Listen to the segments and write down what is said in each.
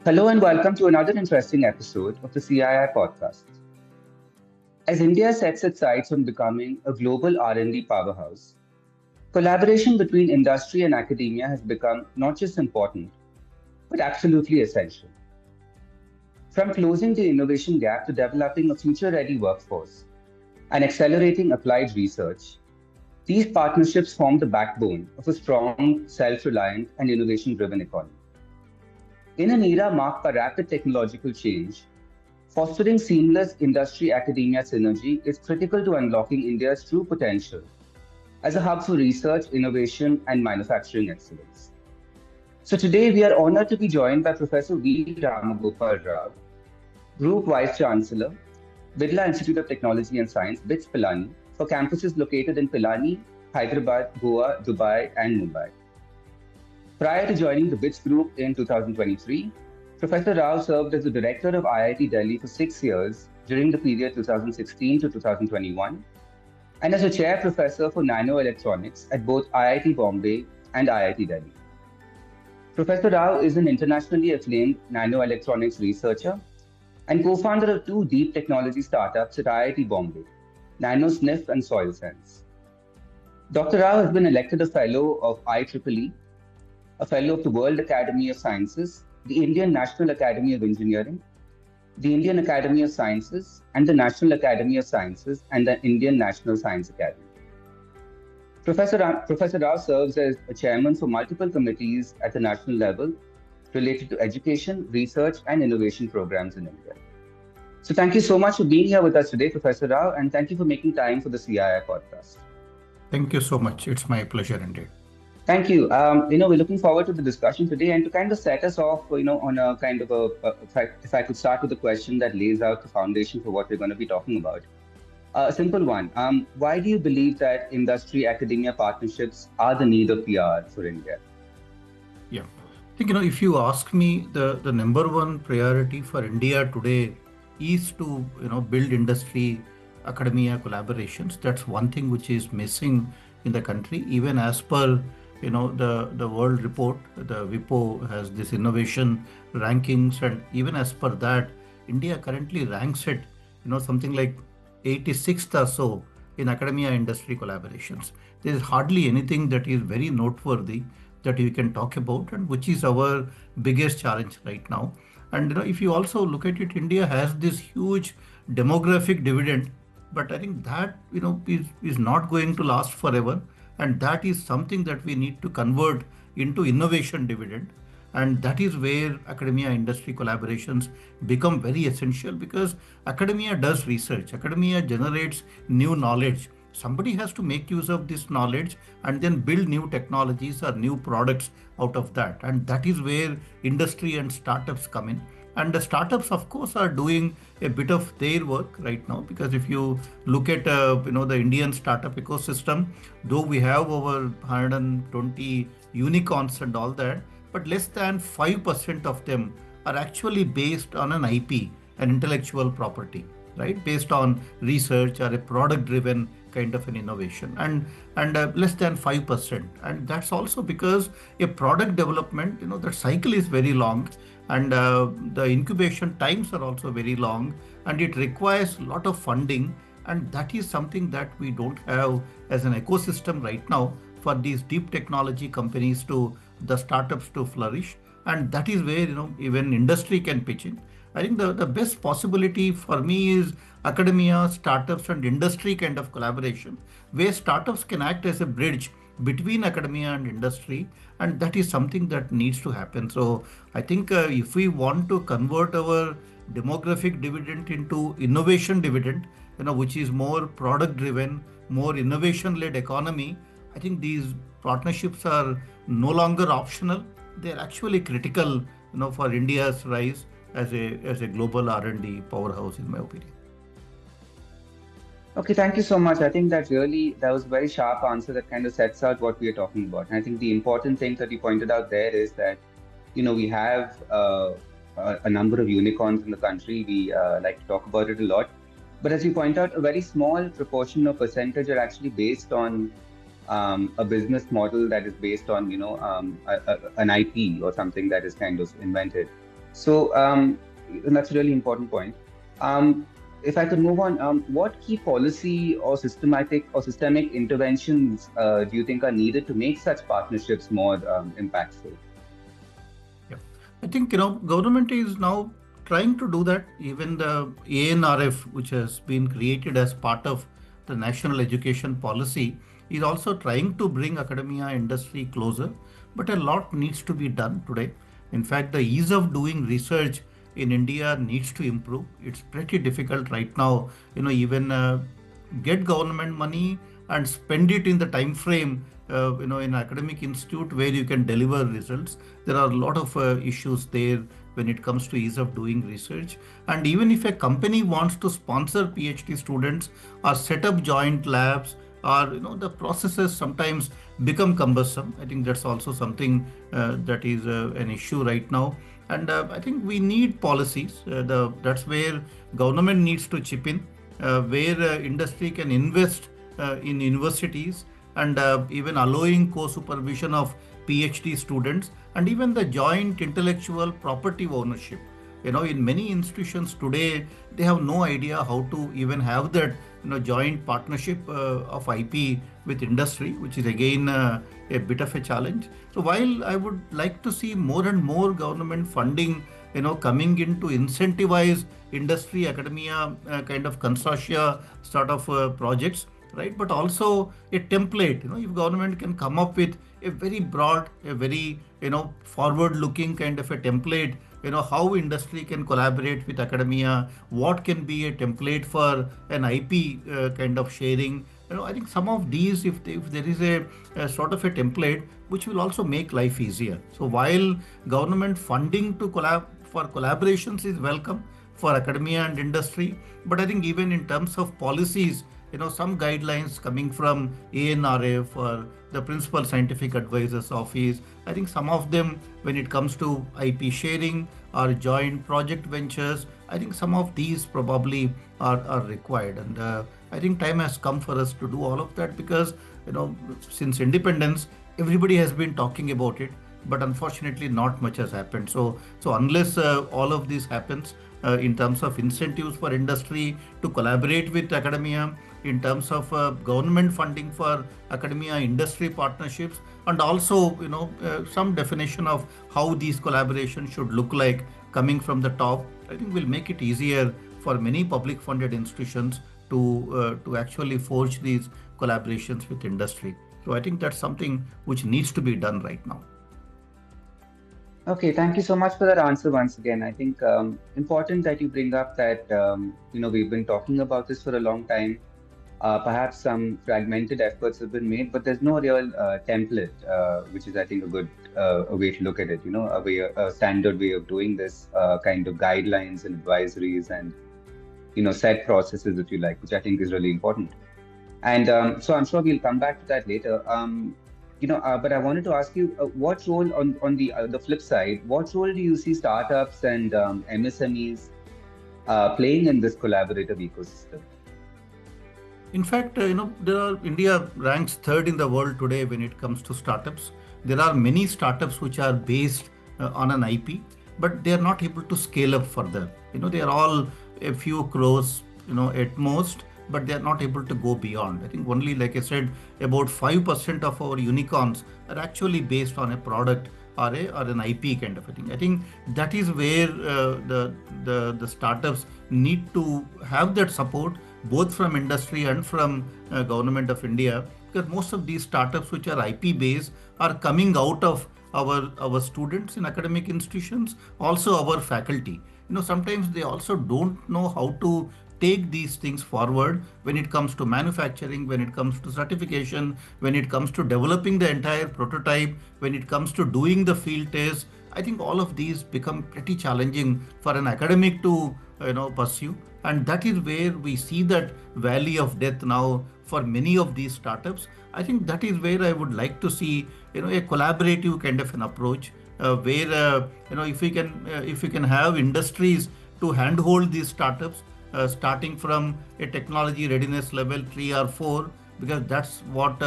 Hello and welcome to another interesting episode of the CII podcast. As India sets its sights on becoming a global R&D powerhouse, collaboration between industry and academia has become not just important, but absolutely essential. From closing the innovation gap to developing a future-ready workforce and accelerating applied research, these partnerships form the backbone of a strong, self-reliant, and innovation-driven economy. In an era marked by rapid technological change, fostering seamless industry academia synergy is critical to unlocking India's true potential as a hub for research, innovation, and manufacturing excellence. So today we are honored to be joined by Professor V. Ramgopal Rao, Group Vice Chancellor, Birla Institute of Technology and Science, BITS Pilani, for campuses located in Pilani, Hyderabad, Goa, Dubai, and Mumbai. Prior to joining the BITS Group in 2023, Professor Rao served as the director of IIT Delhi for 6 years during the period 2016 to 2021 and as a chair professor for nanoelectronics at both IIT Bombay and IIT Delhi. Professor Rao is an internationally acclaimed nanoelectronics researcher and co-founder of two deep technology startups at IIT Bombay, NanoSniff and SoilSense. Dr. Rao has been elected a fellow of IEEE, a fellow of the World Academy of Sciences, the Indian National Academy of Engineering, the Indian Academy of Sciences, and the National Academy of Sciences and the Indian National Science Academy. Professor Rao serves as a chairman for multiple committees at the national level related to education, research, and innovation programs in India. So thank you so much for being here with us today, Professor Rao, and thank you for making time for the CII podcast. Thank you so much. It's my pleasure indeed. Thank you. We're looking forward to the discussion today, and to kind of set us off, on a kind of if I could start with a question that lays out the foundation for what we're going to be talking about. A simple one. Why do you believe that industry-academia partnerships are the need of the hour for India? Yeah. I think, if you ask me, the number one priority for India today is to, build industry academia collaborations. That's one thing which is missing in the country, even as per the world report. The WIPO has this innovation rankings, and even as per that, India currently ranks at something like 86th or so in academia industry collaborations. There is hardly anything that is very noteworthy that we can talk about, and which is our biggest challenge right now. And if you also look at it, India has this huge demographic dividend, but I think that is not going to last forever, and that is something that we need to convert into innovation dividend. And that is where academia industry collaborations become very essential, because academia does research, academia generates new knowledge. Somebody has to make use of this knowledge and then build new technologies or new products out of that. And that is where industry and startups come in. And the startups, of course, are doing a bit of their work right now, because if you look at the Indian startup ecosystem, though we have over 120 unicorns and all that, but less than 5% of them are actually based on an IP, an intellectual property, right? Based on research or a product driven kind of an innovation, and less than 5%. And that's also because a product development, the cycle is very long, and the incubation times are also very long, and it requires a lot of funding. And that is something that we don't have as an ecosystem right now for these deep technology companies to the startups to flourish. And that is where even industry can pitch in. I think the best possibility for me is academia, startups, and industry kind of collaboration, where startups can act as a bridge between academia and industry, and that is something that needs to happen. So I think if we want to convert our demographic dividend into innovation dividend, which is more product driven, more innovation led economy, I think these partnerships are no longer optional. They're actually critical, for India's rise as a global R&D powerhouse, in my opinion. Okay, thank you so much. I think that was a very sharp answer that kind of sets out what we are talking about. And I think the important thing that you pointed out there is that, we have a number of unicorns in the country. We like to talk about it a lot. But as you point out, a very small proportion or percentage are actually based on a business model that is based on, an IP or something that is kind of invented. So that's a really important point. If I could move on, what key policy or systemic interventions do you think are needed to make such partnerships more impactful? Yeah. I think, government is now trying to do that. Even the ANRF, which has been created as part of the national education policy, is also trying to bring academia industry closer. But a lot needs to be done today. In fact, the ease of doing research in India needs to improve. It's pretty difficult right now, even get government money and spend it in the time frame in academic institute where you can deliver results. There are a lot of issues there when it comes to ease of doing research. And even if a company wants to sponsor PhD students or set up joint labs, or the processes sometimes become cumbersome. I think that's also something that is an issue right now. And I think we need policies. That's where government needs to chip in, where industry can invest in universities, and even allowing co-supervision of PhD students, and even the joint intellectual property ownership. In many institutions today, they have no idea how to even have that joint partnership of IP with industry, which is again a bit of a challenge. So while I would like to see more and more government funding coming in to incentivize industry academia kind of consortia sort of projects, right? But also a template. If government can come up with a very broad, a very forward looking kind of a template, how industry can collaborate with academia, what can be a template for an IP kind of sharing. I think some of these, if there is a sort of a template, which will also make life easier. So while government funding to for collaborations is welcome for academia and industry, but I think even in terms of policies, some guidelines coming from ANRF or the Principal Scientific Advisor's Office, I think some of them, when it comes to IP sharing or joint project ventures, I think some of these probably are required. And I think time has come for us to do all of that, because, since independence, everybody has been talking about it, but unfortunately not much has happened. So unless all of this happens in terms of incentives for industry to collaborate with academia, in terms of government funding for academia industry partnerships, and also some definition of how these collaborations should look like coming from the top, I think will make it easier for many public funded institutions to actually forge these collaborations with industry. So I think that's something which needs to be done right now. Okay, thank you so much for that answer once again. I think important that you bring up that we've been talking about this for a long time. Perhaps some fragmented efforts have been made, but there's no real template, which is, I think, a good a way to look at it. A standard way of doing this, kind of guidelines and advisories, and set processes, if you like, which I think is really important. And so I'm sure we'll come back to that later. But I wanted to ask you, what role on the flip side, what role do you see startups and MSMEs playing in this collaborative ecosystem? In fact, India ranks third in the world today when it comes to startups. There are many startups which are based on an IP, but they are not able to scale up further. They are all a few crores, at most, but they are not able to go beyond. I think only, like I said, about 5% of our unicorns are actually based on a product or an IP kind of a thing. I think that is where the startups need to have that support, both from industry and from government of India, because most of these startups which are IP based are coming out of our students in academic institutions, also our faculty. Sometimes they also don't know how to take these things forward when it comes to manufacturing, when it comes to certification, when it comes to developing the entire prototype, when it comes to doing the field tests. I think all of these become pretty challenging for an academic to pursue, and that is where we see that valley of death now for many of these startups. I think that is where I would like to see a collaborative kind of an approach, where if we can have industries to handhold these startups, starting from a technology readiness level 3 or 4, because that's what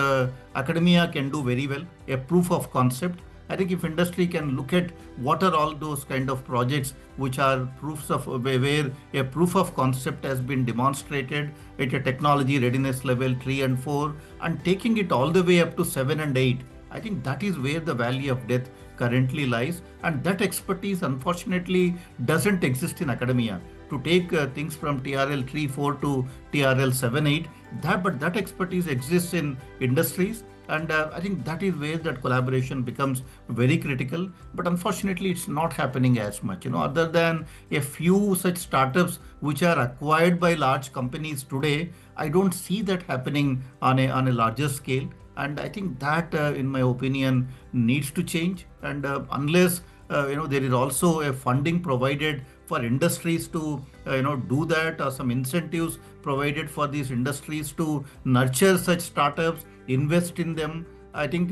academia can do very well, a proof of concept. I think if industry can look at what are all those kind of projects which are proofs of where a proof of concept has been demonstrated at a technology readiness level 3 and 4 and taking it all the way up to 7 and 8, I think that is where the valley of death currently lies, and that expertise unfortunately doesn't exist in academia. To take things from TRL 3-4 to TRL 7-8, but that expertise exists in industries, and I think that is where that collaboration becomes very critical. But unfortunately, it's not happening as much. Other than a few such startups which are acquired by large companies today, I don't see that happening on a larger scale. And I think that, in my opinion, needs to change. And unless there is also a funding provided for industries to do that, or some incentives provided for these industries to nurture such startups, invest in them. I think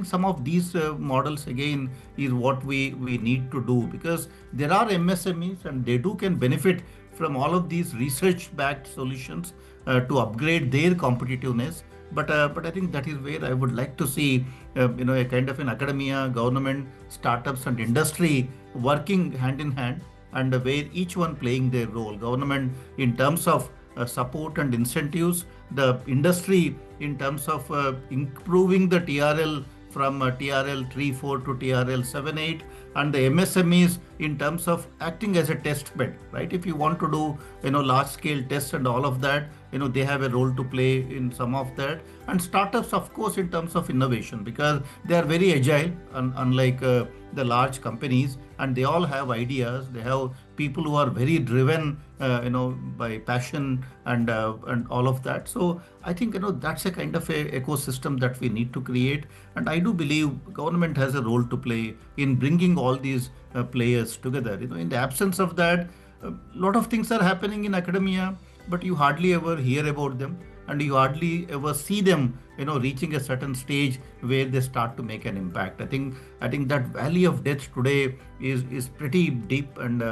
some of these models again is what we need to do, because there are MSMEs and they do can benefit from all of these research backed solutions to upgrade their competitiveness. But I think that is where I would like to see a kind of an academia, government, startups, and industry working hand in hand, and where each one playing their role. Government in terms of support and incentives, the industry in terms of improving the TRL from TRL 3-4 to TRL 7-8, and the MSMEs in terms of acting as a test bed, right? If you want to do large scale tests and all of that, they have a role to play in some of that. And startups, of course, in terms of innovation, because they are very agile, unlike the large companies, and they all have ideas. They have people who are very driven by passion and all of that. So I think that's a kind of a ecosystem that we need to create, and I do believe government has a role to play in bringing all these players together. In the absence of that, a lot of things are happening in academia, but you hardly ever hear about them, and you hardly ever see them reaching a certain stage where they start to make an impact. I think that valley of death today is pretty deep and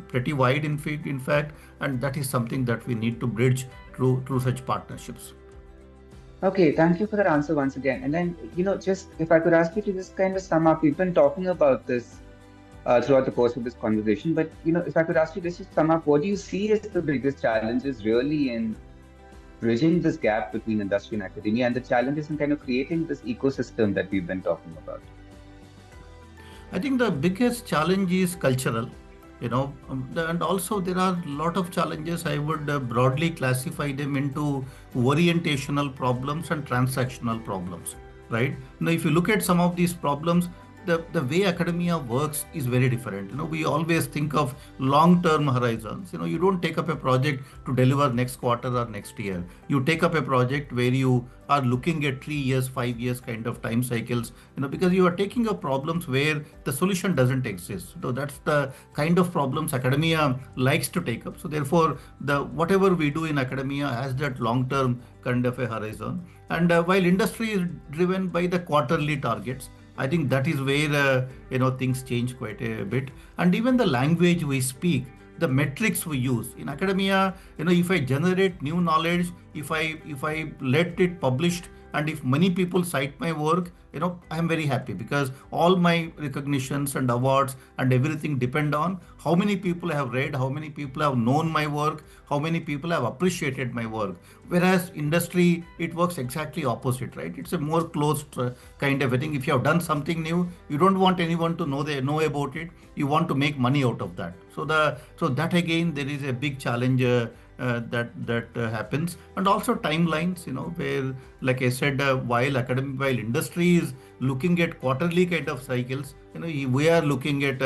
pretty wide in fact, and that is something that we need to bridge through such partnerships. Okay, thank you for that answer once again. And then, just if I could ask you to just kind of sum up, we've been talking about this throughout the course of this conversation, but if I could ask you just to sum up, what do you see as the biggest challenges really in bridging this gap between industry and academia, and the challenges in kind of creating this ecosystem that we've been talking about? I think the biggest challenge is cultural, and also there are a lot of challenges. I would broadly classify them into orientational problems and transactional problems, right? Now, if you look at some of these problems, the way academia works is very different. We always think of long-term horizons. You don't take up a project to deliver next quarter or next year. You take up a project where you are looking at 3 years, 5 years kind of time cycles, because you are taking up problems where the solution doesn't exist. So that's the kind of problems academia likes to take up. So therefore, the whatever we do in academia has that long-term kind of a horizon. And while industry is driven by the quarterly targets, I think that is where things change quite a bit, and even the language we speak, the metrics we use in academia. If I generate new knowledge, if I let it published, and if many people cite my work, I am very happy, because all my recognitions and awards and everything depend on how many people have read, how many people have known my work, how many people have appreciated my work. Whereas industry, it works exactly opposite, right? It's a more closed kind of a thing. If you have done something new, you don't want anyone to know about it. You want to make money out of that. So that again, there is a big challenge that happens. And also timelines, where, like I said, while industry is looking at quarterly kind of cycles, we are looking at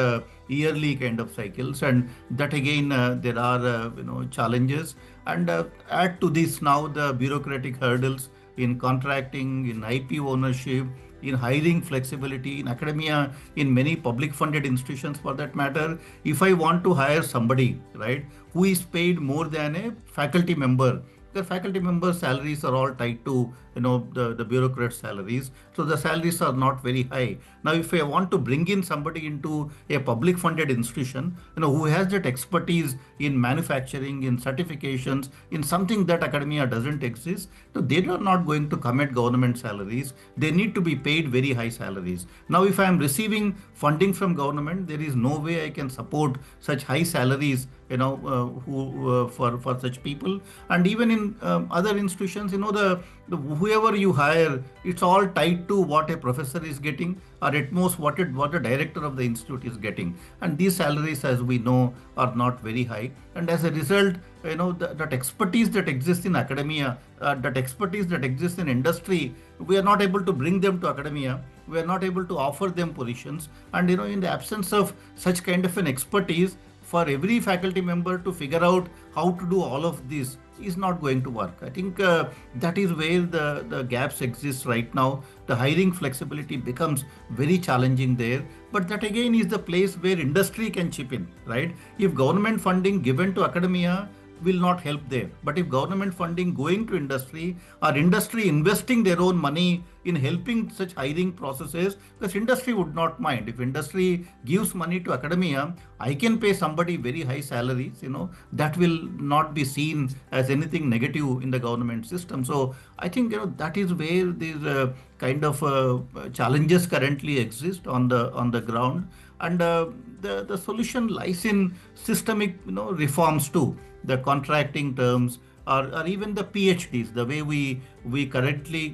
yearly kind of cycles, and that again, there are challenges. And add to this now the bureaucratic hurdles in contracting, in IP ownership, in hiring flexibility in academia, in many public funded institutions for that matter. If I want to hire somebody, right, who is paid more than a faculty member, the faculty members' salaries are all tied to the bureaucrats' salaries, so the salaries are not very high. Now, if I want to bring in somebody into a public funded institution, who has that expertise in manufacturing, in certifications, in something that academia doesn't exist, they are not going to come at government salaries. They need to be paid very high salaries. Now, if I am receiving funding from government, there is no way I can support such high salaries, who for such people. And even in other institutions, the whoever you hire, it's all tied to what a professor is getting, or at most what the director of the institute is getting. And these salaries, as we know, are not very high. And as a result, that expertise that exists in academia, that expertise that exists in industry, we are not able to bring them to academia. We are not able to offer them positions. And in the absence of such kind of an expertise, for every faculty member to figure out how to do all of this is not going to work. I think that is where the gaps exist right now. The hiring flexibility becomes very challenging there. But that again is the place where industry can chip in, right? If government funding given to academia will not help there. But if government funding going to industry, or industry investing their own money in helping such hiring processes, because industry would not mind. If industry gives money to academia, I can pay somebody very high salaries, that will not be seen as anything negative in the government system. So I think, that is where these kind of challenges currently exist on the ground. And the solution lies in systemic reforms too, the contracting terms, or even the PhDs, the way we currently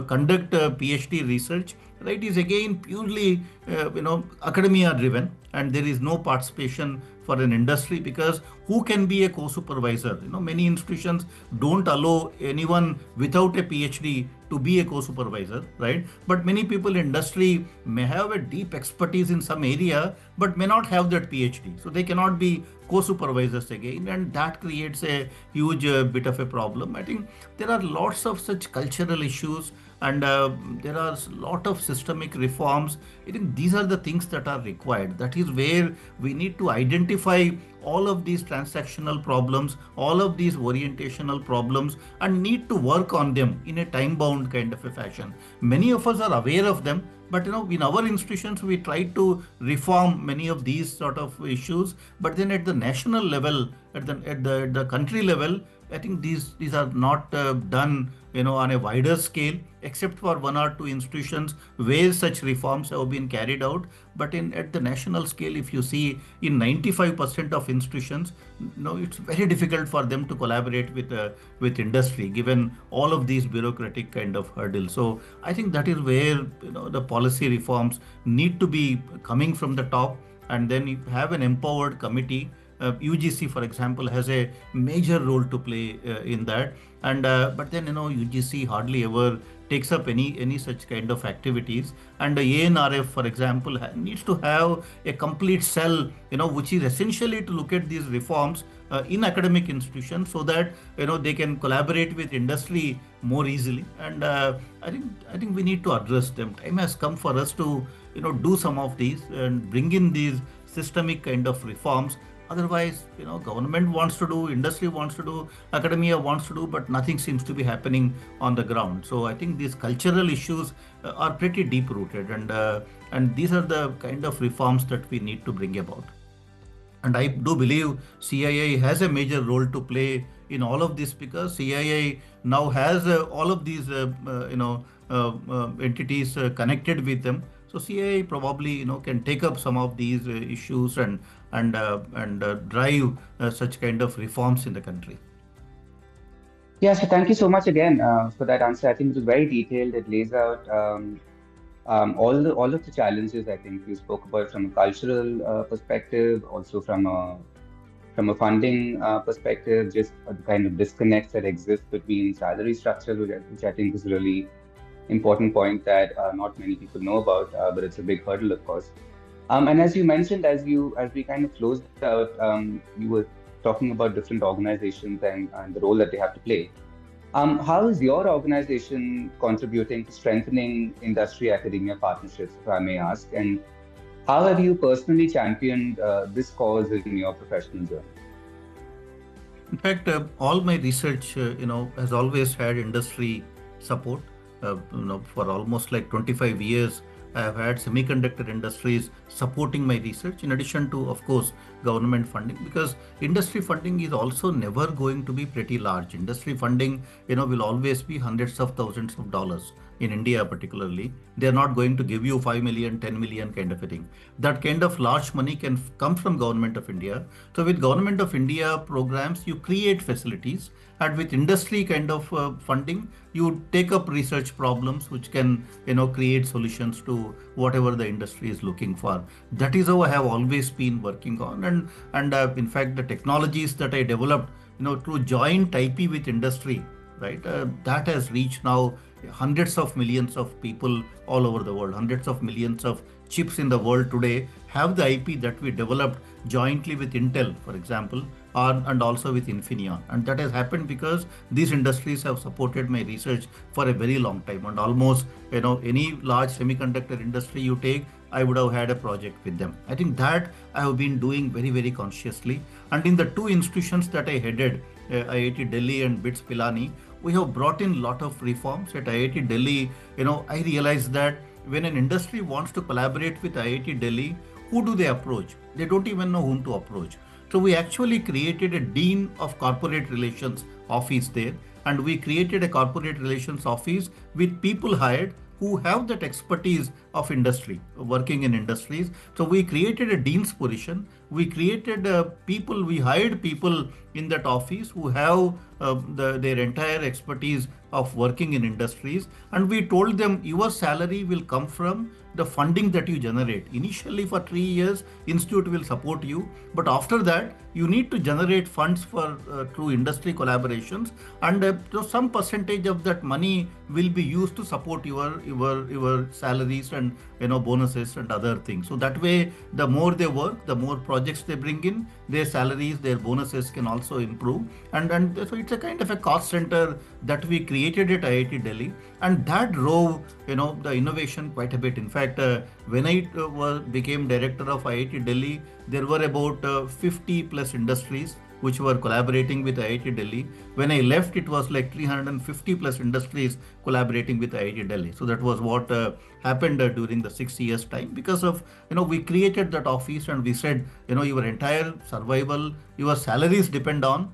conduct PhD research, right, is again purely academia driven, and there is no participation for an industry, because who can be a co-supervisor? Many institutions don't allow anyone without a PhD to be a co-supervisor, right? But many people in industry may have a deep expertise in some area, but may not have that PhD. So they cannot be co-supervisors again, and that creates a huge bit of a problem. I think there are lots of such cultural issues, and there are a lot of systemic reforms. I think these are the things that are required. That is where we need to identify all of these transactional problems, all of these orientational problems, and need to work on them in a time bound kind of a fashion. Many of us are aware of them, but in our institutions we try to reform many of these sort of issues, but then at the national level, at the country level, I think these are not done on a wider scale, except for one or two institutions where such reforms have been carried out. But at the national scale, if you see, in 95% of institutions, it's very difficult for them to collaborate with industry, given all of these bureaucratic kind of hurdles. So I think that is where the policy reforms need to be coming from the top, and then you have an empowered committee. UGC, for example, has a major role to play in that, and but then UGC hardly ever takes up any such kind of activities. And the ANRF, for example, needs to have a complete cell, which is essentially to look at these reforms in academic institutions, so that they can collaborate with industry more easily. And I think we need to address them. Time has come for us to do some of these and bring in these systemic kind of reforms. Otherwise, government wants to do, industry wants to do, academia wants to do, but nothing seems to be happening on the ground. So I think these cultural issues are pretty deep rooted, and these are the kind of reforms that we need to bring about. And I do believe CII has a major role to play in all of this, because CII now has all of these entities connected with them. So CII probably can take up some of these issues and drive such kind of reforms in the country. Yeah, so thank you so much again for that answer. I think it was very detailed. It lays out all of the challenges. I think you spoke about from a cultural perspective, also from a funding perspective, just the kind of disconnects that exist between salary structures, which I think is really important point that not many people know about, but it's a big hurdle, of course. And as you mentioned, as we kind of closed out, you were talking about different organizations and the role that they have to play. How is your organization contributing to strengthening industry-academia partnerships, if I may ask? And how have you personally championed this cause in your professional journey? In fact, all my research, has always had industry support. For almost like 25 years, I have had semiconductor industries supporting my research, in addition to, of course, government funding, because industry funding is also never going to be pretty large. Industry funding, will always be hundreds of thousands of dollars. In India, particularly, they're not going to give you 5 million, 10 million kind of a thing. That kind of large money can come from government of India. So with government of India programs, you create facilities, and with industry kind of funding, you take up research problems which can create solutions to whatever the industry is looking for. That is how I have always been working on, and in fact the technologies that I developed through joint IP with industry, right, that has reached now hundreds of millions of people all over the world. Hundreds of millions of chips in the world today have the IP that we developed jointly with Intel, for example, and also with Infineon. And that has happened because these industries have supported my research for a very long time. And almost, any large semiconductor industry you take, I would have had a project with them. I think that I have been doing very, very consciously. And in the two institutions that I headed, IIT Delhi and BITS Pilani, we have brought in a lot of reforms. At IIT Delhi, I realized that when an industry wants to collaborate with IIT Delhi, who do they approach? They don't even know whom to approach. So we actually created a Dean of Corporate Relations office there, and we created a corporate relations office with people hired who have that expertise of industry, working in industries. So we created a dean's position. We created we hired people in that office who have their entire expertise of working in industries. And we told them your salary will come from the funding that you generate. Initially for 3 years, institute will support you. But after that, you need to generate funds for through industry collaborations. And so some percentage of that money will be used to support your salaries and bonuses and other things. So that way, the more they work, the more projects they bring in, their salaries, their bonuses can also improve. And so it's a kind of a cost center that we created at IIT Delhi, and that drove the innovation quite a bit. In fact, when I became director of IIT Delhi, there were about 50 plus industries which were collaborating with IIT Delhi. When I left, it was like 350 plus industries collaborating with IIT Delhi. So that was what happened during the 6 years time, because of, we created that office and we said, your entire survival, your salaries depend on,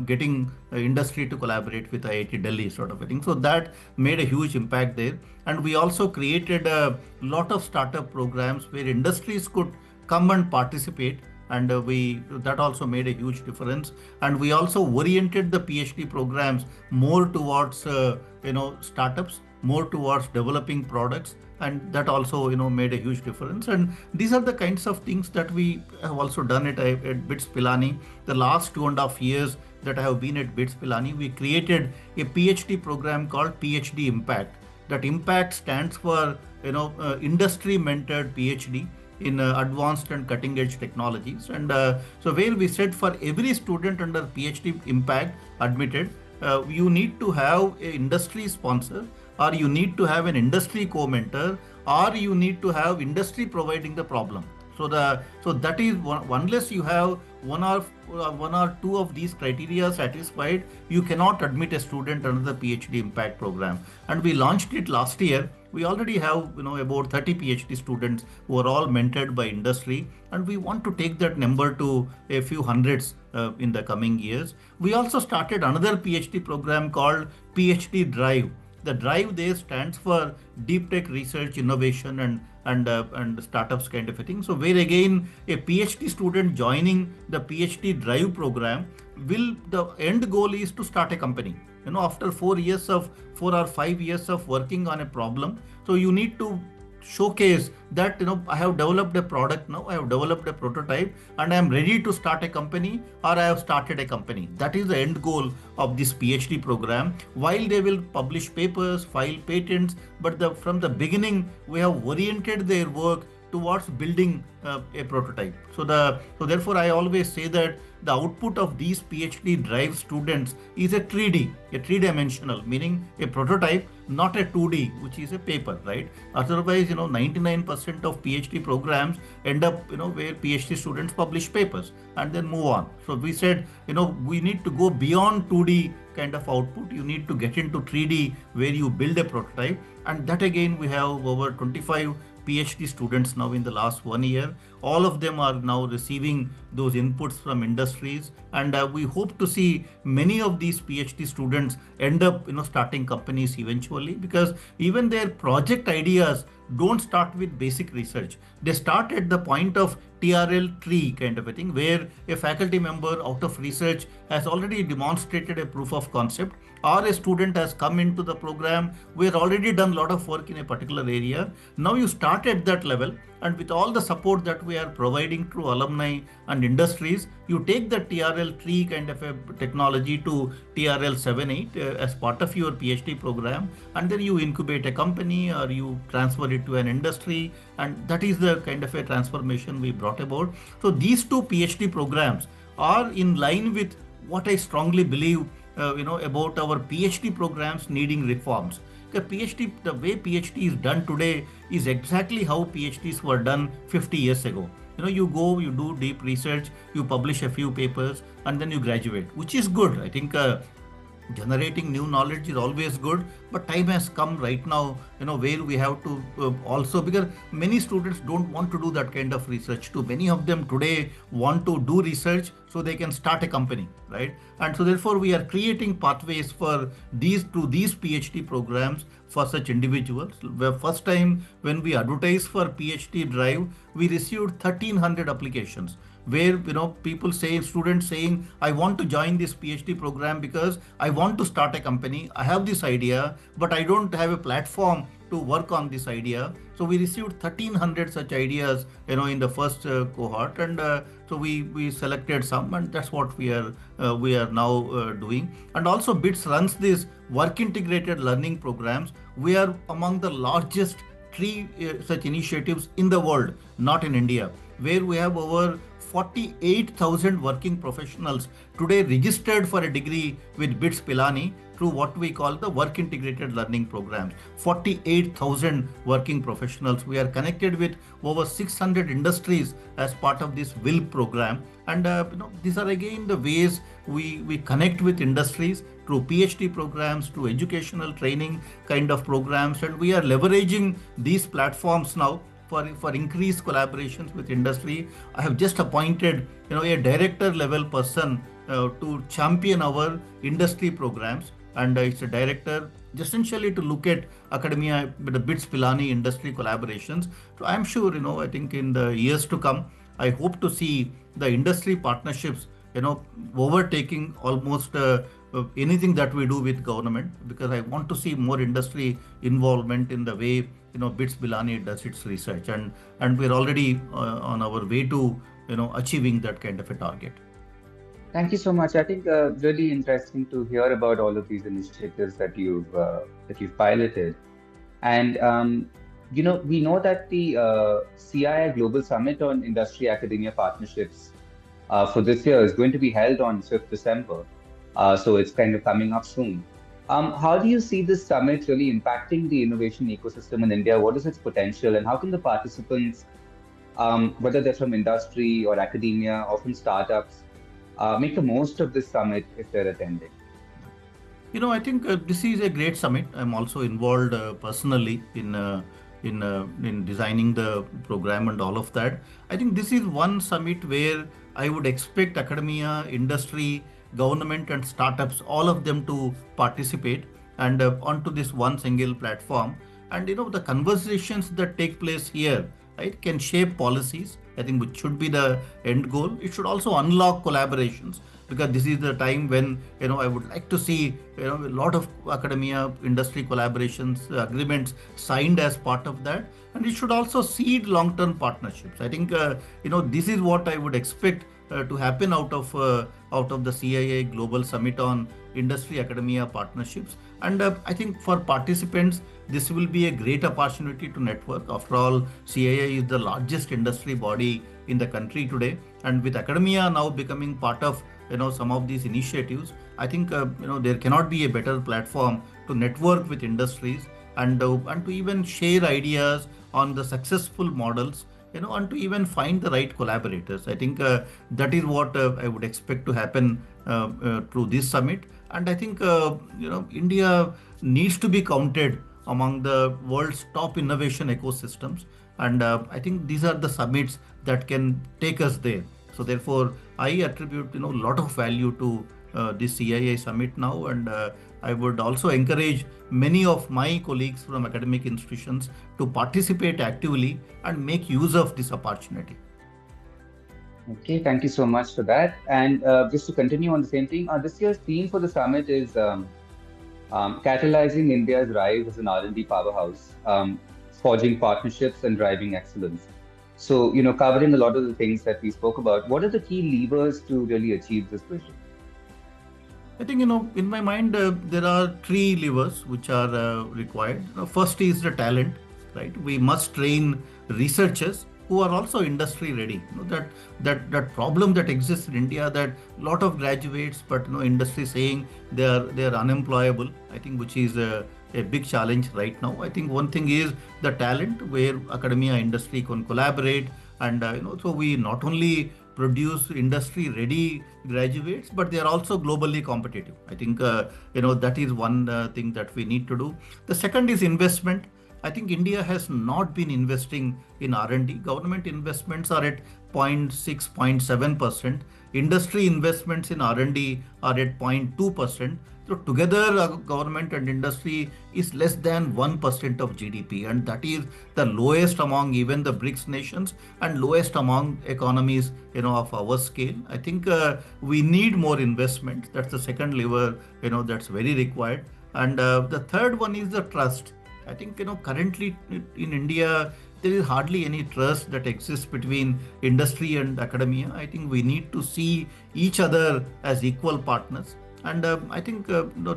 getting industry to collaborate with IIT Delhi sort of a thing. So that made a huge impact there. And we also created a lot of startup programs where industries could come and participate, and that also made a huge difference. And we also oriented the PhD programs more towards startups, more towards developing products, and that also made a huge difference. And these are the kinds of things that we have also done at BITS Pilani. The last 2.5 years that I have been at BITS Pilani, we created a PhD program called PhD Impact. That Impact stands for industry mentored PhD in advanced and cutting edge technologies. And so where we said for every student under PhD Impact admitted, you need to have an industry sponsor, or you need to have an industry co-mentor, or you need to have industry providing the problem. So that is unless you have one or two of these criteria satisfied, you cannot admit a student under the PhD Impact program. And we launched it last year. We already have about 30 PhD students who are all mentored by industry, and we want to take that number to a few hundreds in the coming years. We also started another PhD program called PhD Drive. The drive there stands for deep tech research, innovation, and startups kind of a thing. So where again a PhD student joining the PhD Drive program, the end goal is to start a company. After 4 or 5 years of working on a problem, so you need to showcase that I have developed a product now, I have developed a prototype, and I am ready to start a company, or I have started a company. That is the end goal of this PhD program. While they will publish papers, file patents, but from the beginning we have oriented their work towards building a prototype. So therefore I always say that the output of these PhD drive students is a 3D, a three-dimensional, meaning a prototype, not a 2D, which is a paper, right? Otherwise, 99% of PhD programs end up, where PhD students publish papers and then move on. So we said, we need to go beyond 2D kind of output. You need to get into 3D where you build a prototype. And that again, we have over 25 PhD students now in the last 1 year. All of them are now receiving those inputs from industries, and we hope to see many of these PhD students end up, starting companies eventually, because even their project ideas don't start with basic research. They start at the point of TRL tree kind of a thing, where a faculty member out of research has already demonstrated a proof of concept, or a student has come into the program, we have already done a lot of work in a particular area. Now you start at that level, and with all the support that we are providing through alumni and industries, you take the TRL tree kind of a technology to TRL 7-8 as part of your PhD program, and then you incubate a company or you transfer it to an industry, and that is the kind of a transformation we brought about. So these two PhD programs are in line with what I strongly believe about our PhD programs needing reforms. The way PhD is done today is exactly how PhDs were done 50 years ago. You go, you do deep research, you publish a few papers, and then you graduate, which is good. I think generating new knowledge is always good, but time has come right now, where we have to also, because many students don't want to do that kind of research too. Many of them today want to do research so they can start a company, right? And so therefore we are creating pathways for these PhD programs for such individuals. The first time when we advertised for PhD drive, we received 1,300 applications, where students saying, I want to join this PhD program because I want to start a company. I have this idea, but I don't have a platform to work on this idea. So we received 1,300 such ideas, in the first cohort, and so we selected some, and that's what we are now doing. And also BITS runs these work integrated learning programs. We are among the largest three such initiatives in the world, not in India, where we have over 48,000 working professionals today registered for a degree with BITS Pilani through what we call the work integrated learning programs. 48,000 working professionals. We are connected with over 600 industries as part of this WIL program. And these are again the ways we connect with industries through PhD programs, through educational training kind of programs. And we are leveraging these platforms now for increased collaborations with industry. I have just appointed a director level person to champion our industry programs, and it's a director essentially to look at academia with the BITS Pilani industry collaborations. So I'm sure, I think in the years to come, I hope to see the industry partnerships overtaking almost anything that we do with government, because I want to see more industry involvement in the way BITS Pilani does its research, and we're already on our way to achieving that kind of a target. Thank you so much. I think really interesting to hear about all of these initiatives that you've piloted, and we know that the CII Global Summit on Industry Academia Partnerships for this year is going to be held on 5th December. So it's kind of coming up soon. How do you see this summit really impacting the innovation ecosystem in India? What is its potential, and how can the participants, whether they're from industry or academia or from startups, make the most of this summit if they're attending? I think this is a great summit. I'm also involved personally in designing the program and all of that. I think this is one summit where I would expect academia, industry, government and startups, all of them to participate and onto this one single platform. And the conversations that take place here, right, can shape policies, I think, which should be the end goal. It should also unlock collaborations, because this is the time when I would like to see a lot of academia industry collaborations agreements signed as part of that, and it should also seed long-term partnerships. I think this is what I would expect to happen out of out of the CII Global Summit on Industry Academia Partnerships. And I think for participants, this will be a great opportunity to network. After all, CII is the largest industry body in the country today, and with academia now becoming part of some of these initiatives, I think there cannot be a better platform to network with industries and to even share ideas on the successful models, and to even find the right collaborators. I think that is what I would expect to happen through this summit. And I think India needs to be counted among the world's top innovation ecosystems. And I think these are the summits that can take us there. So therefore, I attribute a lot of value to this CII summit now, and I would also encourage many of my colleagues from academic institutions to participate actively and make use of this opportunity. Okay, thank you so much for that. And just to continue on the same theme, this year's theme for the summit is catalyzing India's rise as an R&D powerhouse, forging partnerships and driving excellence. So, covering a lot of the things that we spoke about, what are the key levers to really achieve this vision? I think, in my mind, there are three levers which are required. First is the talent, right? We must train researchers who are also industry ready. That problem that exists in India, that lot of graduates, but industry saying they are unemployable. I think which is a big challenge right now. I think one thing is the talent where academia industry can collaborate, and so we not only produce industry ready graduates, but they are also globally competitive. I think that is one thing that we need to do. The second is investment. I think India has not been investing in R&D. Government investments are at 0.6, 0.7%. Industry investments in R&D are at 0.2%. So together, government and industry is less than 1% of GDP, and that is the lowest among even the BRICS nations and lowest among economies of our scale. I think we need more investment. That's the second lever that's very required. And the third one is the trust. I think currently in India there is hardly any trust that exists between industry and academia. I think we need to see each other as equal partners. And I think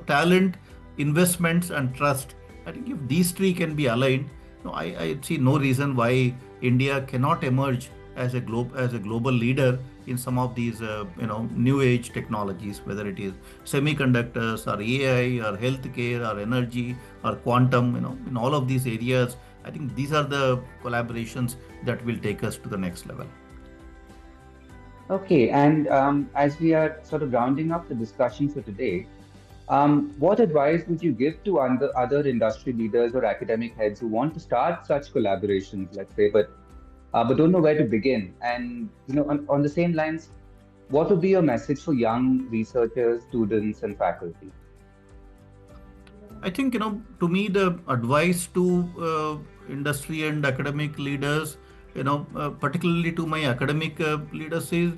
talent, investments, and trust. I think if these three can be aligned, I see no reason why India cannot emerge as a global leader in some of these new age technologies, whether it is semiconductors or AI or healthcare or energy or quantum. In all of these areas, I think these are the collaborations that will take us to the next level. Okay, and as we are sort of rounding up the discussion for today, what advice would you give to other industry leaders or academic heads who want to start such collaborations, let's say, but don't know where to begin? And on the same lines, what would be your message for young researchers, students, and faculty? I think to me the advice to industry and academic leaders, particularly to my academic leaders is,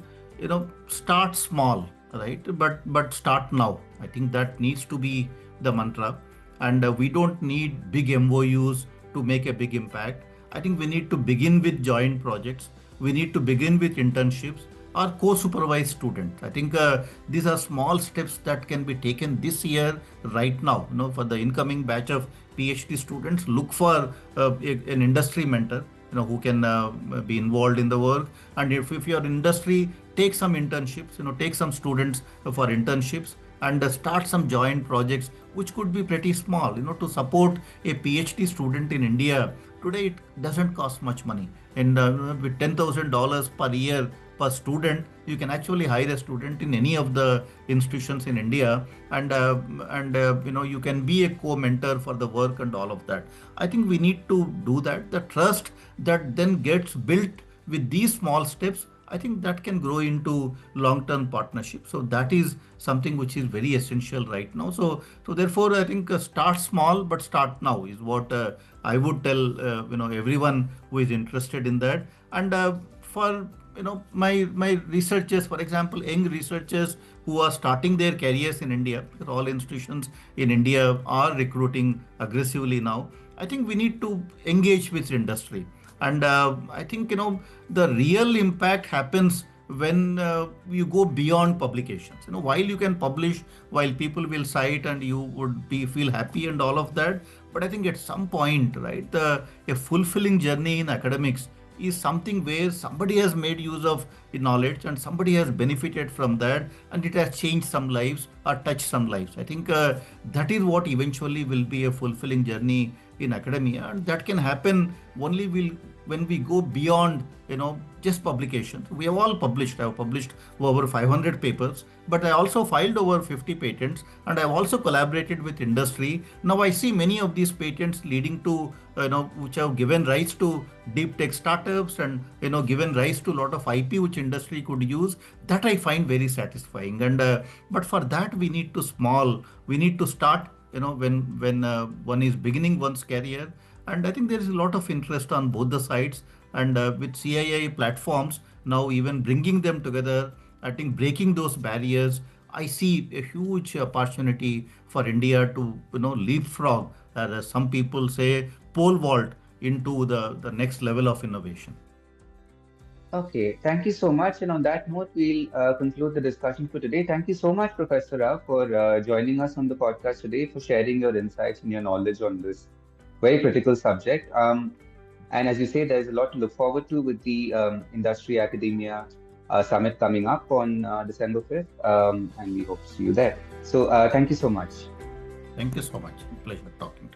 start small, right? But start now. I think that needs to be the mantra, and we don't need big MOUs to make a big impact. I think we need to begin with joint projects. We need to begin with internships or co-supervised students. I think these are small steps that can be taken this year, right now. For the incoming batch of PhD students, look for an industry mentor, who can be involved in the work. And if your industry, take some internships, take some students for internships, and start some joint projects, which could be pretty small, to support a PhD student in India. Today, it doesn't cost much money. And with $10,000 per year per student, you can actually hire a student in any of the institutions in India, and you can be a co-mentor for the work and all of that. I think we need to do that. The trust that then gets built with these small steps, I think that can grow into long-term partnership. So that is something which is very essential right now. So therefore, I think start small but start now is what I would tell everyone who is interested in that. And for my researchers, for example, young researchers who are starting their careers in India, because all institutions in India are recruiting aggressively now. I think we need to engage with industry. And I think the real impact happens when you go beyond publications. While you can publish, while people will cite and you would be feel happy and all of that, but I think at some point, right, a fulfilling journey in academics is something where somebody has made use of the knowledge and somebody has benefited from that, and it has changed some lives or touched some lives. I think that is what eventually will be a fulfilling journey in academia, and that can happen only will when we go beyond just publications. We have all published. I have published over 500 papers, but I also filed over 50 patents, and I've also collaborated with industry. Now I see many of these patents leading to which have given rise to deep tech startups, and given rise to a lot of IP which industry could use. That I find very satisfying. And but for that we need to start when one is beginning one's career. And I think there is a lot of interest on both the sides. And with CII platforms now even bringing them together, I think breaking those barriers, I see a huge opportunity for India to leapfrog, as some people say, pole vault into the next level of innovation. Okay, thank you so much. And on that note, we'll conclude the discussion for today. Thank you so much, Professor Rao, for joining us on the podcast today, for sharing your insights and your knowledge on this very critical subject. And as you say, there's a lot to look forward to with the Industry Academia Summit coming up on December 5th. And we hope to see you there. So thank you so much. Thank you so much. Pleasure talking to you.